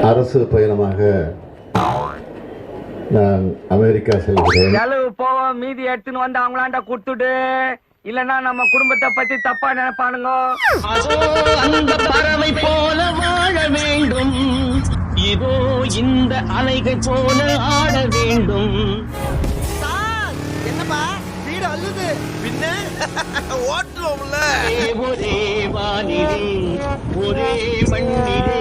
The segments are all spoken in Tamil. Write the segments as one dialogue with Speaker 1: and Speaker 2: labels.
Speaker 1: அரசு பயணமாக நான் அமெரிக்கா செல்கிறேன்.
Speaker 2: செலவு போவோம், மீதி எடுத்துன்னு வந்து அவங்களாண்ட கொடுத்துடு, இல்லன்னா நம்ம குடும்பத்தை பத்தி தப்பா நினைப்பானுங்க.
Speaker 3: அந்த பறவை போல வாழ வேண்டும், இதோ இந்த அலைகள் போல ஆட வேண்டும்.
Speaker 4: என்னப்பா வீடு அள்ளுது பின்ன ஓட்டுவோம்ல.
Speaker 3: ஒரே வானிலே ஒரே மண்ணிலே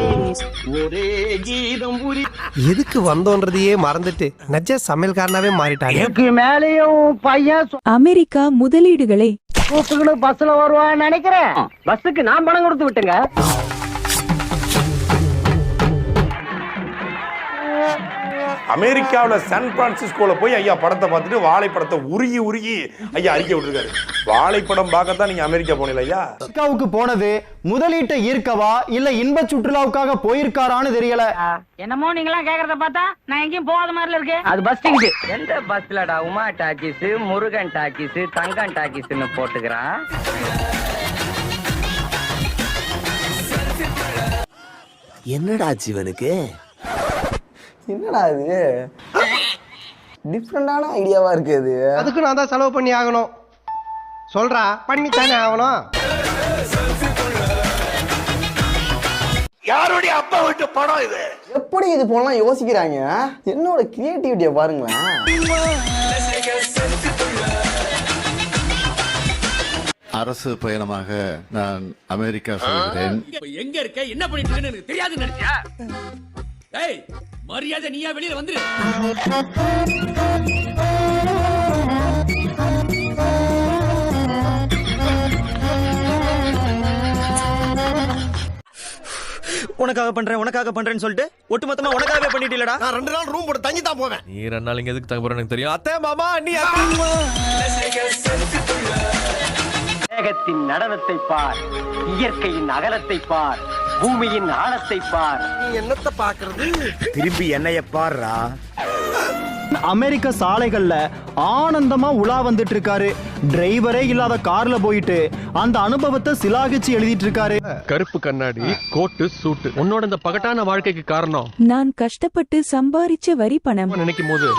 Speaker 3: ஒரே கீதம் உரி.
Speaker 4: எதுக்கு வந்தோன்றதையே மறந்துட்டு நஜ சமையல்காரனாவே மாறிட்டாங்க.
Speaker 2: இதுக்கு மேலேயும் பையன்
Speaker 5: அமெரிக்கா முதலீடுகளை
Speaker 2: கூப்பிட்டுக்கிட்டு பஸ்ல வருவான்னு நினைக்கிறேன். பஸ்ஸுக்கு நான் பணம் கொடுத்து விட்டுங்க.
Speaker 6: அமெரிக்காவில் சான் பிரான்சிஸ்கோல போய் ஐயா படத்தை பார்த்துட்டு வாழைப்படத்தை உருகி உருகி ஐயா அறிக்கை விட்டுருக்காரு. வாழைப்படம் பார்க்கத்தான் நீங்க அமெரிக்கா போனீங்க ஐயா.
Speaker 7: அமெரிக்காவுக்கு போனது முதலீட்டை ஈர்க்கவா இல்ல இன்ப சுற்றுலாவுக்காக போயிருக்காரான்னு தெரியல.
Speaker 2: என்னமோ நீங்களாம் கேக்குறத பார்த்தா நான் எங்கேயும் போகாத மாதிரி இருக்கு. அது பஸ் டிக்கெட். எந்த பஸ்லடா உமா டாக்கிஸ், முருகன் டாக்கிஸ், தங்கன் டாக்கிஸ்னு போட்டுக்கிறான்.
Speaker 4: என்னடா ஜீவனுக்கு என்னடா இது டிஃப்ரெண்டான ஐடியாவா இருக்கு. அது அதுக்கு நான் தான் செலவு பண்ணி ஆகணும். சொல்றா பண்ணித்தானே ஆகணும்.
Speaker 6: யாருடைய அப்பா வீட்டு படம் இது?
Speaker 4: எப்படி இது போலாம் யோசிக்கிறாங்க. என்னோட கிரியேட்டிவிட்டியை பாருங்களேன்.
Speaker 1: அரசு பயணமாக நான் அமெரிக்கா செல்கிறேன்.
Speaker 8: எங்க இருக்க, என்ன பண்ணிட்டு இருக்கேன்னு எனக்கு தெரியாது நினைச்சியா? டேய், மரியாதை நீயா வெளியில வந்துரு.
Speaker 9: உனக்காக பண்றேன்னு சொல்லிட்டு ஒட்டுமொத்தமா உனக்காகவே பண்ணிட்டீலடா.
Speaker 4: நான் 2 நாள் ரூம் போட்டு தங்கி தான் போவேன்.
Speaker 9: நீ 2 நாள் இங்க எதுக்கு தங்க போறேன்னு எனக்கு தெரியும். அத்தை மாமா நீ
Speaker 2: மேகத்தின் நடனத்தை பார், இயற்கையின் அகலத்தை பார், பூமியின் ஆழத்தை பார்.
Speaker 4: நீ என்னத்தை பாக்குறது?
Speaker 9: திரும்பி என்னைய பாருடா.
Speaker 7: அமெரிக்க சாலைகள்ல ஆனந்தமா உலா வந்துட்டு இருக்காரு. டிரைவரே இல்லாத கார்ல போயிட்டு அந்த அனுபவத்தை சிலாகிச்சு எழுதிட்டு இருக்காரு.
Speaker 10: கருப்பு கண்ணாடி, கோட்டு, சூட்டு. உன்னோட இந்த பகட்டான வாழ்க்கைக்கு காரணம்
Speaker 5: நான் கஷ்டப்பட்டு சம்பாரிச்ச வரி பணம்
Speaker 10: நினைக்கும் போது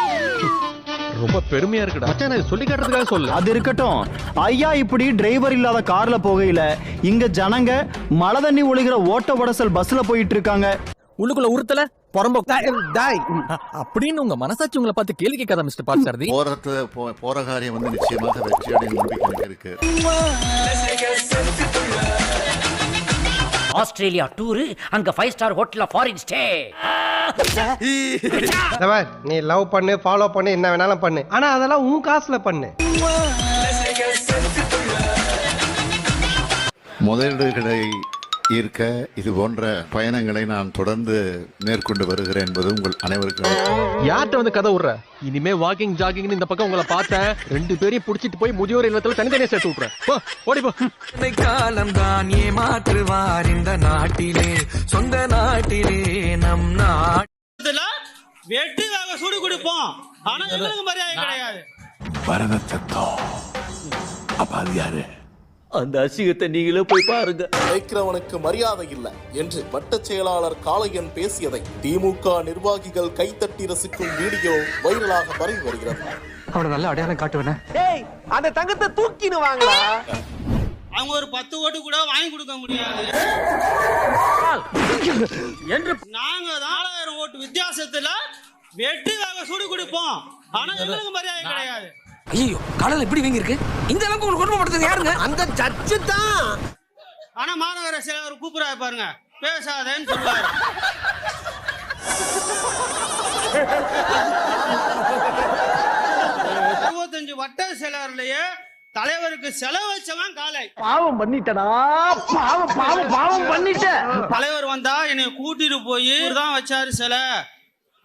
Speaker 10: ரொம்ப பெருமையா இருக்குடா. மச்சான் நான் சொல்லி காட்டுறதுக்காக சொல்ல.
Speaker 7: அது இருக்கட்டும். ஐயா இப்படி டிரைவர் இல்லாத கார்ல போகையில இங்க ஜனங்க மழை தண்ணி ஒழுகிற ஓட்ட உடசல் பஸ்ல போயிட்டு இருக்காங்க.
Speaker 9: உள்ளுக்குள்ள உறுத்தல பொறம்போ அப்படின்னு உங்க மனசாட்சி உங்களை பார்த்து கேள்வி கேட்காத மிஸ்டர் பாட்சாரதி.
Speaker 1: போற காரியம் வந்து நிச்சயமாக வெற்றி அடையும் நம்பிக்கை எனக்கு இருக்கு.
Speaker 8: ஆஸ்திரேலியா டூர், அங்க 5 ஸ்டார் ஹோட்டல்ல ஃபாரின் ஸ்டே.
Speaker 4: நீ லவ் பண்ணு, ஃபாலோ பண்ணு, என்ன வேணாலும் பண்ணு. ஆனா அதெல்லாம் உன் காசுல பண்ணு.
Speaker 1: முதலீடுகளை ஈர்க்க இது போன்ற பயணங்களை நான் தொடர்ந்து மேற்கொண்டு வருகிறேன் என்பது உங்கள் அனைவருக்கும்.
Speaker 10: யார்கிட்ட வந்து கதை விடுற? இனிமே வாக்கிங் ஜாகிங் இந்த பக்கம் உங்களை பார்த்தேன் 2 பேரையும் புடிச்சிட்டு போய் முதியோர் இல்லத்துல தனித்தனியா சேர்த்து விட்டுறேன். ஓடி போ.
Speaker 3: காலம் தான் ஏமாற்றுவார் இந்த நாட்டிலே, சொந்த நாட்டிலே நம் நாட்டுல வெட்டியாக சுடு கொடுப்போம். ஆனா எங்களுக்கு மரியாதை கிடையாது.
Speaker 1: பரத தத்துவம் அப்ப அது யாரு?
Speaker 9: அந்த அசிங்கத்தை நீங்களே போய் பாருங்க.
Speaker 11: வைக்கிறவனுக்கு மரியாதை இல்லை என்று வட்ட செயலாளர் காளையன் பேசியதை திமுக நிர்வாகிகள் கைத்தட்டி ரசிக்கும் வீடியோ வைரலாக பரவி வருகிறது.
Speaker 4: அவனை நல்ல அடையாளம் காட்டுவேன்.
Speaker 2: அந்த தங்கத்தை தூக்கின்னு வாங்களா.
Speaker 3: அவங்க ஒரு 10 ஓட்டு கூட வாங்கி கொடுக்க முடியாது என்று நாங்க 4000 ஓட்டு வித்தியாசத்துல வெட்டியாக சுடு கொடுப்போம். ஆனா எங்களுக்கு மரியாதை கிடையாது.
Speaker 8: ஐயோ, காலையில இப்படி வீங்கி இருக்கு. இந்த அளவுக்கு உங்களுக்கு கொடுமைப்படுத்துறது யாருங்க?
Speaker 4: அந்த ஜட்ஜு தான்.
Speaker 3: ஆனா மாநகர செயலர் கூப்பிடாரு பாருங்க, பேசாதேன்னு சொல்லுவாரு. வட்ட செயலர்லயே தலைவருக்கு செலவு வச்சவன் காலை.
Speaker 2: பாவம் பண்ணிட்டடா, பாவம் பண்ணிட்ட.
Speaker 3: தலைவர் வந்தா என்னை கூட்டிட்டு போய் தான் வச்சாரு சில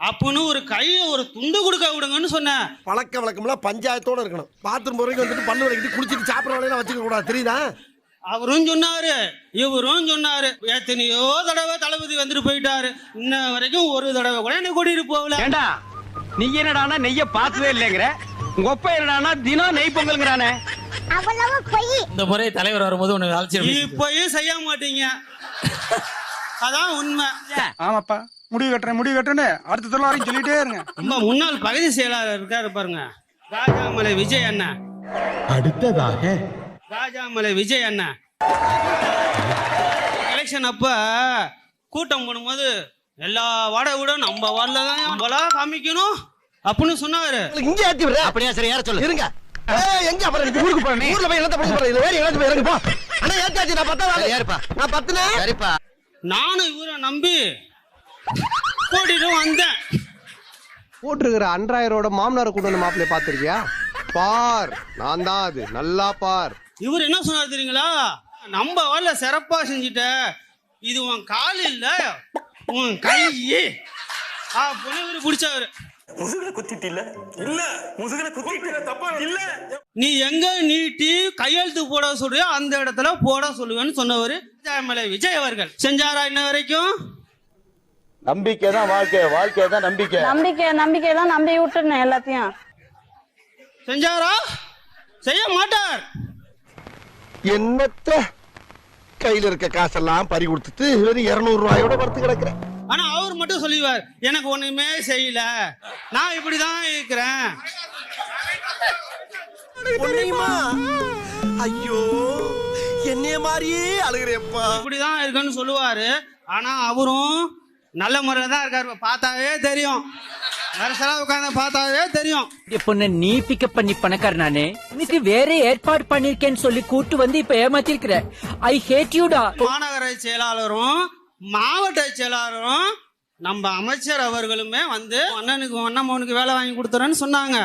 Speaker 3: அப்புன்னு ஒரு கையை ஒரு துண்டு கொடுக்க விடுங்கன்னு சொன்னேன்.
Speaker 4: பழக்க வழக்கம்லாம் பஞ்சாயத்தோட இருக்கணும். பாத்ரூம் போறதுக்கு வந்துட்டு பல்லு வரைக்கும் குளிச்சுட்டு சாப்பிட்ற வேலையெல்லாம் வச்சுக்க கூடாது, தெரியுதா?
Speaker 3: அவரும் சொன்னாரு, இவரும் சொன்னாரு. எத்தனையோ தடவை தளபதி வந்துட்டு போயிட்டாரு. இன்ன வரைக்கும் ஒரு தடவை கூட என்ன கூட்டிட்டு போகல.
Speaker 2: ஏண்டா நீ என்னடானா நெய்ய பார்த்ததே இல்லைங்கிற, உங்க அப்பா என்னடானா தினம் நெய் பொங்கல்ங்கிறானே.
Speaker 8: இந்த முறை தலைவர் வரும்போது உனக்கு
Speaker 3: இப்பயும் செய்ய மாட்டீங்க. அதான் உண்மை.
Speaker 2: ஆமாப்பா,
Speaker 3: முடிவு கட்டுறேன்னு அடுத்த தடவை வரைக்கும் சொல்லிட்டே இருங்க. நம்ம முன்னாள் பகுதி செயலாளர் இருக்காரு பாருங்க, ராஜாமலை விஜய் அண்ணா. அடுத்ததாக ராஜாமலை விஜய் அண்ணா எலெக்ஷன் அப்ப கூட்டம் போடும்போது எல்லா வாடகை விட நம்ம வார்டில் தான் நம்மளா காமிக்கணும் அப்படின்னு சொன்னாரு.
Speaker 4: இங்க ஏத்தி விடுற. அப்படியே சரி, யார சொல்லு. இருங்க. எங்க அப்புறம் நீ ஊருக்கு போறே? ஊர்ல போய் என்னத்த பண்ண போற? இல்ல வேற எங்கயாச்சும் போய் இறங்கு போ. அண்ணா ஏத்தாச்சு, நான் 10 வாடகை. யாருப்பா? நான் 10னே. சரிப்பா. நானும் இவரை நம்பி கூட்டிட்டு வந்தேன். போட்டுருக்கிற அன்றாயரோட மாமனாரை கொண்டு வந்து மாப்பிள்ளைய பாத்துருக்கியா? பார், நான் தான் அது. நல்லா பார். இவர் என்ன சொன்னார் தெரியுங்களா? நம்ம வார்ல சிறப்பா செஞ்சுட்ட, இது உன் கால் இல்ல உன் கை அப்படின்னு இவரு பிடிச்சவரு. நீ எங்க நீட்டி கையெழுத்து போட சொல்றியோ அந்த இடத்துல போட சொல்லுவேன்னு சொன்னவரு ராஜாமலை விஜய் அவர்கள். செஞ்சாரா இன்ன வரைக்கும்?
Speaker 12: நம்பிக்கை தான் வாழ்க்கை, வாழ்க்கை தான் நம்பிக்கை.
Speaker 2: நம்பிக்கை தான் நம்பி விட்டுருந்தேன் எல்லாத்தையும்.
Speaker 3: செஞ்சாரா? செய்ய மாட்டார்.
Speaker 4: என்னத்த கையில இருக்க காசெல்லாம் பறி கொடுத்துட்டு வெறும் 200 ரூபாயோட படுத்து கிடக்குறேன்.
Speaker 3: ஆனா அவர் மட்டும் சொல்லுவார், எனக்கு ஒண்ணுமே செய்யல, நான் இப்படிதான் இருக்கிறேன்.
Speaker 4: ஐயோ, என்னைய மாதிரியே அழுகிறேப்பா.
Speaker 3: இப்படிதான் இருக்குன்னு சொல்லுவாரு. ஆனா அவரும் நல்ல முறையில தான் இருக்காரு. பார்த்தாவே தெரியும், நரசலா உட்கார்ந்து பார்த்தாவே தெரியும்.
Speaker 2: பொண்ணு நீ பிக்கப் பண்ணி பணக்கார நானே இன்னைக்கு வேற ஏற்பாடு பண்ணிருக்கேன்னு சொல்லி கூட்டு வந்து இப்ப ஏமாத்திருக்கிற. ஐ ஹேட் யூடா.
Speaker 3: மாநகர செயலாளரும் மாவட்ட செயலாளரும் நம்ம அமைச்சர் அவர்களுமே வந்து அண்ணனுக்கு அண்ணம்மனுக்கு வேலை வாங்கி கொடுத்துறேன்னு சொன்னாங்க.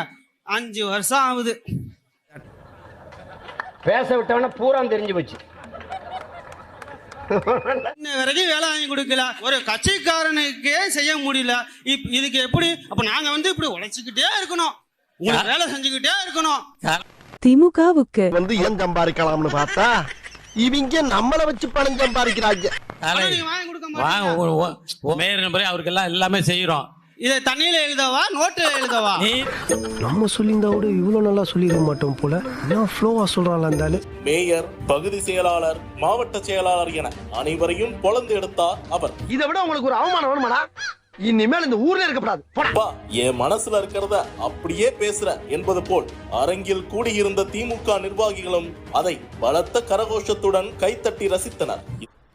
Speaker 3: 5 வருஷம் ஆகுது.
Speaker 2: பேச விட்டவன பூரா தெரிஞ்சு போச்சு.
Speaker 3: இன்ன வரைக்கும் வேலை வாங்கி கொடுக்கல. ஒரு கட்சிக்காரனுக்கே செய்ய முடியல. இதுக்கு எப்படி? அப்ப நாங்க வந்து இப்படி உழைச்சுக்கிட்டே இருக்கணும், உங்களுக்கு வேலை செஞ்சுக்கிட்டே இருக்கணும்.
Speaker 5: திமுகவுக்கு
Speaker 4: வந்து ஏன் சம்பாதிக்கலாம்னு பார்த்தா இவங்க நம்மள வச்சு பணம் சம்பாதிக்கிறாங்க.
Speaker 3: வாங்கி கொடுக்க மாட்டோம்.
Speaker 8: அவருக்கு எல்லாம் எல்லாமே செய்யறோம்.
Speaker 3: இதை தண்ணியில எழுதவா நோட்டுல எழுதவா?
Speaker 4: நம்ம சொல்லியிருந்தாவோட இவ்வளவு நல்லா சொல்லிருக்க மாட்டோம் போல. என்ன ஃப்ளோவா சொல்றாங்களா இருந்தாலும்.
Speaker 11: மேயர், பகுதி செயலாளர், மாவட்ட செயலாளர் என அனைவரையும் பொளந்து எடுத்தார் அவர்.
Speaker 4: இதை விட உங்களுக்கு ஒரு அவமானம் வேணுமாடா? இனிமேல் இந்த ஊர்ல இருக்கக்கூடாது.
Speaker 11: என் மனசுல இருக்கிறத அப்படியே பேசுற என்பது போல் அரங்கில் கூடியிருந்த திமுக நிர்வாகிகளும் அதை பலத்த கரகோஷத்துடன் கைத்தட்டி ரசித்தனர்.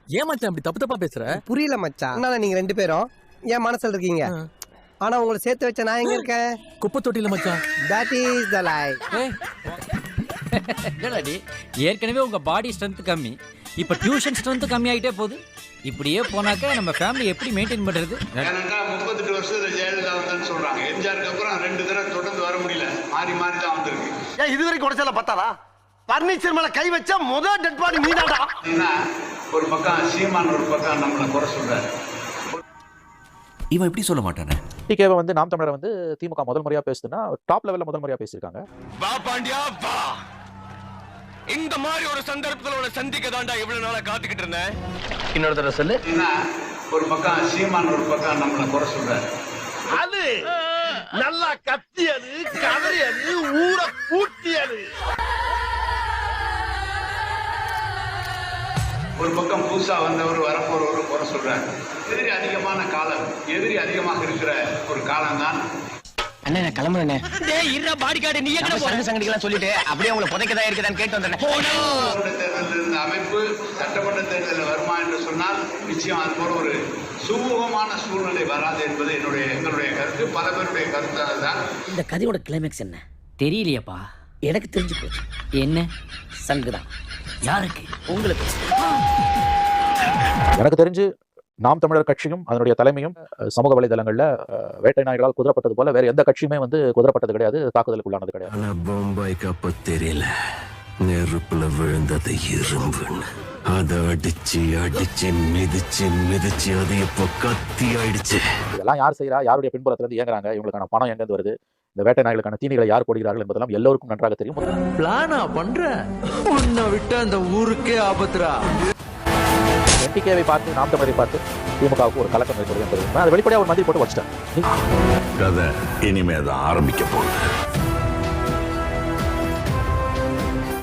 Speaker 9: ஏன் மச்சான் அப்படி தப்பு தப்பா பேசுற?
Speaker 4: புரியல மச்சான். அதனால நீங்க 2 பேரும் என் மனசுல இருக்கீங்க. ஆனா உங்களை சேர்த்து வச்ச நான் எங்க இருக்கேன்?
Speaker 9: குப்பை தொட்டில மச்சான்.
Speaker 4: That is the life.
Speaker 2: என்னடி ஏற்கனவே உங்க பாடி ஸ்ட்ரென்த் கம்மி, இப்ப டியூஷன் ஸ்ட்ரென்த் கம்மி ஆகிட்டே போகுது. இப்படியே போனாக்க நம்ம ஃபேமிலி எப்படி மெயின்டைன் பண்றது?
Speaker 12: 38 வருஷத்துல ஜெயலலிதா வந்தான்னு சொல்றாங்க. எம்ஜிஆருக்கு அப்புறம் 2 தடவை தொடர்ந்து வர முடியல, மாறி மாறி தான் வந்திருக்கு.
Speaker 4: ஏன் இது வரைக்கும் உடச்சல பத்தாதா? பர்னிச்சர் மேல கை வச்சா முதல் டெட் பாடி நீதாடா.
Speaker 12: ஒரு பக்கம் சீமான், ஒரு பக்கம் நம்மளை குறை சொல்றாரு.
Speaker 8: இவன் எப்படி சொல்ல மாட்டானே.
Speaker 9: டிகேவை வந்து நாம் தமிழர் வந்து திமுக முதல் முறையா பேசுதுன்னா டாப் லெவல்ல முதல் முறையா பேசியிருக்காங்க.
Speaker 12: வா பாண்டியா வா, இந்த மாதிரி ஒரு சந்தர்ப்பத்துல சந்திக்க தாண்டா இவ்வளவு நாளா காத்துக்கிட்டு இருந்தேன்.
Speaker 4: இன்னொரு தடவை சொல்லு.
Speaker 12: ஒரு பக்கம் சீமான், ஒரு பக்கம் நம்மளை குறை சொல்றாரு.
Speaker 4: அது நல்லா கத்தியது, கதறியது, ஊரை கூட்டியது.
Speaker 12: ஒரு பக்கம் புதுசா வந்தவர், வரப்போறவர் குறை சொல்றாரு. எதிரி அதிகமான காலம், எதிரி அதிகமாக இருக்கிற ஒரு காலம் தான்.
Speaker 2: அண்ணே நான் கிளம்புறேனே. டேய் இருடா பாடி கார்டு, நீ எங்க போற? சங்கடிக்கலாம் சொல்லிட்டு அப்படியே உங்களை புதைக்கதா இருக்குதான்னு கேட்டு வந்தேன்.
Speaker 12: தேர்தலில் இருந்த அமைப்பு சட்டமன்ற தேர்தலில் வருமா என்று சொன்னால் நிச்சயம் அது போல ஒரு சுமூகமான சூழ்நிலை வராது என்பது எங்களுடைய கருத்து, பல பேருடைய கருத்து. அதுதான்
Speaker 2: இந்த கதையோட கிளைமேக்ஸ் என்ன தெரியலையப்பா. எனக்கு தெரிஞ்சு போச்சு. என்ன சங்குதான்? யாருக்கு? உங்களுக்கு.
Speaker 9: எனக்கு தெரிஞ்சு நாம் தமிழர் கட்சியும் அதனுடைய தலைமையும் சமூக வலைதளங்கள்ல வேட்டை நாய்களால் குதிரப்பட்டது போல வேற எந்த கட்சியுமே வந்து குதிரப்பட்டது கிடையாது, தாக்குதலுக்கு உள்ளானது கிடையாது.
Speaker 8: பொம்பாய்க்கு அப்ப தெரியல, நெருப்புல விழுந்தது இரும்புன்னு. அதை அடிச்சு அடிச்சு மிதிச்சு மிதிச்சு அது இப்போ கத்தி ஆயிடுச்சு.
Speaker 9: இதெல்லாம் யார் செய்யறா, யாருடைய பின்புலத்துல இருந்து இயங்குறாங்க, இவங்களுக்கான பணம் எங்க இருந்து வருது, இந்த வேட்டை நாய்களுக்கான தீனிகளை யார் போடுகிறார்கள் என்பதெல்லாம் எல்லோருக்கும் நன்றாக தெரியும்.
Speaker 8: பிளானா பண்ற உன்னை விட்டு அந்த ஊருக்கே ஆபத்துரா.
Speaker 9: என்டிகேவை பார்த்து நாம் தமிழரை பார்த்து திமுகவுக்கு ஒரு கலக்கம் ஏற்படுது என்பது அது வெளிப்படையாக ஒரு மந்திரி போட்டு வச்சிட்டேன்.
Speaker 8: கதை இனிமே தான் ஆரம்பிக்க போகுது.